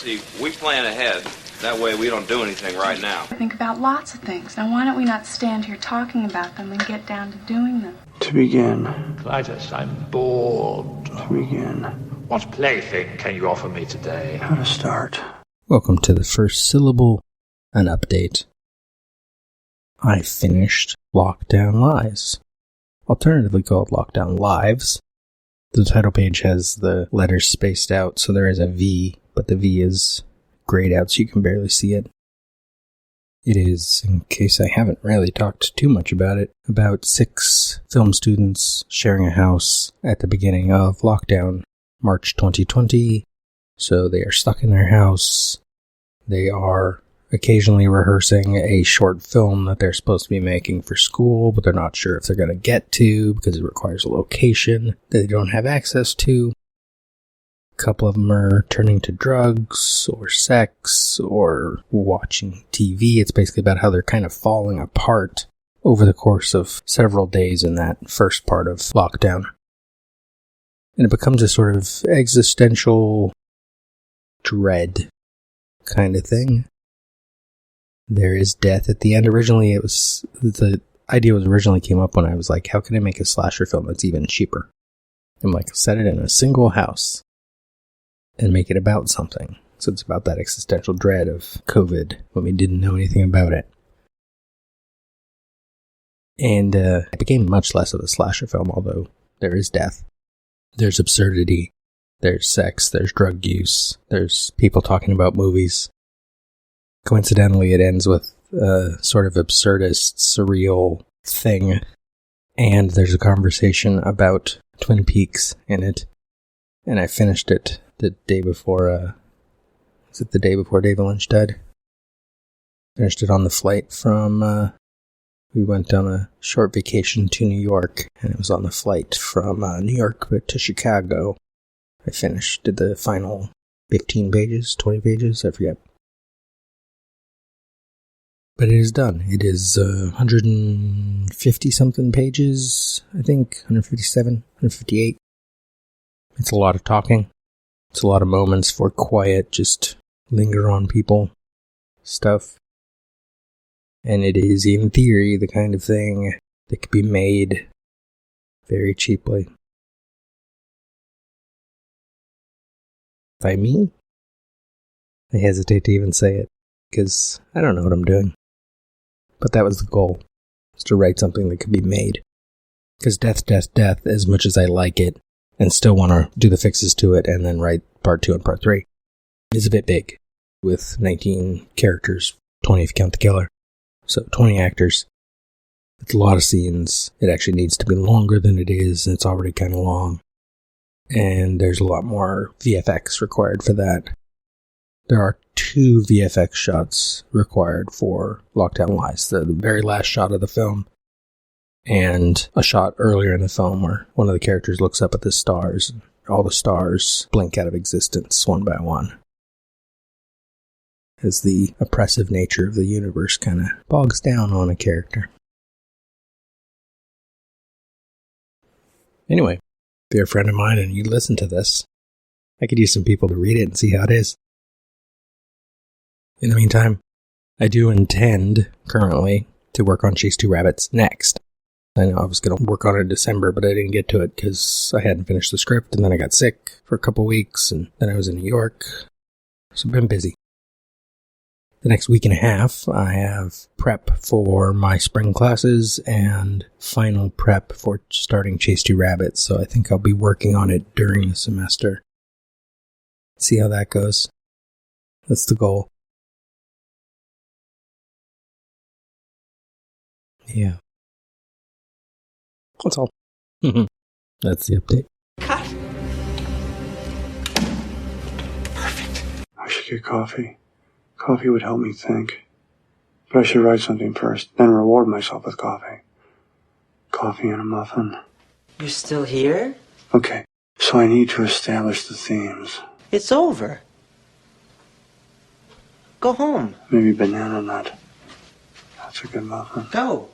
See, we plan ahead. That way we don't do anything right now. I think about lots of things. Now, why don't we not stand here talking about them and get down to doing them? To begin. Clytus, I'm bored. To begin. What plaything can you offer me today? How to start. Welcome to the first syllable, an update. I finished Lockdown Lies, alternatively called Lockdown Lives. The title page has the letters spaced out, so there is a V, but the V is grayed out so you can barely see it. It is, in case I haven't really talked too much about it, about 6 film students sharing a house at the beginning of lockdown, March 2020. So they are stuck in their house. They are occasionally rehearsing a short film that they're supposed to be making for school, but they're not sure if they're going to get to because it requires a location that they don't have access to. A couple of them are turning to drugs or sex or watching TV. It's basically about how they're kind of falling apart over the course of several days in that first part of lockdown. And it becomes a sort of existential dread kind of thing. There is death at the end. Originally, the idea originally came up when I was like, how can I make a slasher film that's even cheaper? I'm like, set it in a single house and make it about something. So it's about that existential dread of COVID when we didn't know anything about it. And it became much less of a slasher film, although there is death. There's absurdity. There's sex. There's drug use. There's people talking about movies. Coincidentally, it ends with a sort of absurdist, surreal thing. And there's a conversation about Twin Peaks in it. And I finished it the day before, was it the day before David Lynch died? Finished it on the flight from, we went on a short vacation to New York, and it was on the flight from New York to Chicago. I did the final 15 pages, 20 pages, I forget. But it is done. It is 150-something pages, I think, 157, 158. It's a lot of talking. It's a lot of moments for quiet, just linger on people stuff. And it is, in theory, the kind of thing that could be made very cheaply. By me? I hesitate to even say it, because I don't know what I'm doing. But that was the goal, was to write something that could be made. Because death, as much as I like it, and still want to do the fixes to it, and then write part 2 and part 3, is a bit big, with 19 characters, 20 if you count the killer. So 20 actors. It's a lot of scenes. It actually needs to be longer than it is, and it's already kind of long. And there's a lot more VFX required for that. There are 2 VFX shots required for Lockdown Lies. The very last shot of the film, and a shot earlier in the film where one of the characters looks up at the stars, and all the stars blink out of existence one by one, as the oppressive nature of the universe kind of bogs down on a character. Anyway, if you're a friend of mine and you listen to this, I could use some people to read it and see how it is. In the meantime, I do intend, currently, to work on Chase 2 Rabbits next. I know I was going to work on it in December, but I didn't get to it because I hadn't finished the script, and then I got sick for a couple weeks, and then I was in New York. So I've been busy. The next week and a half, I have prep for my spring classes and final prep for starting Chase 2 Rabbits, so I think I'll be working on it during the semester. See how that goes. That's the goal. Yeah. That's all. That's the update. Cut. Perfect. I should get coffee. Coffee would help me think. But I should write something first, then reward myself with coffee. Coffee and a muffin. You're still here? Okay, so I need to establish the themes. It's over. Go home. Maybe banana nut. That's a good muffin. Go.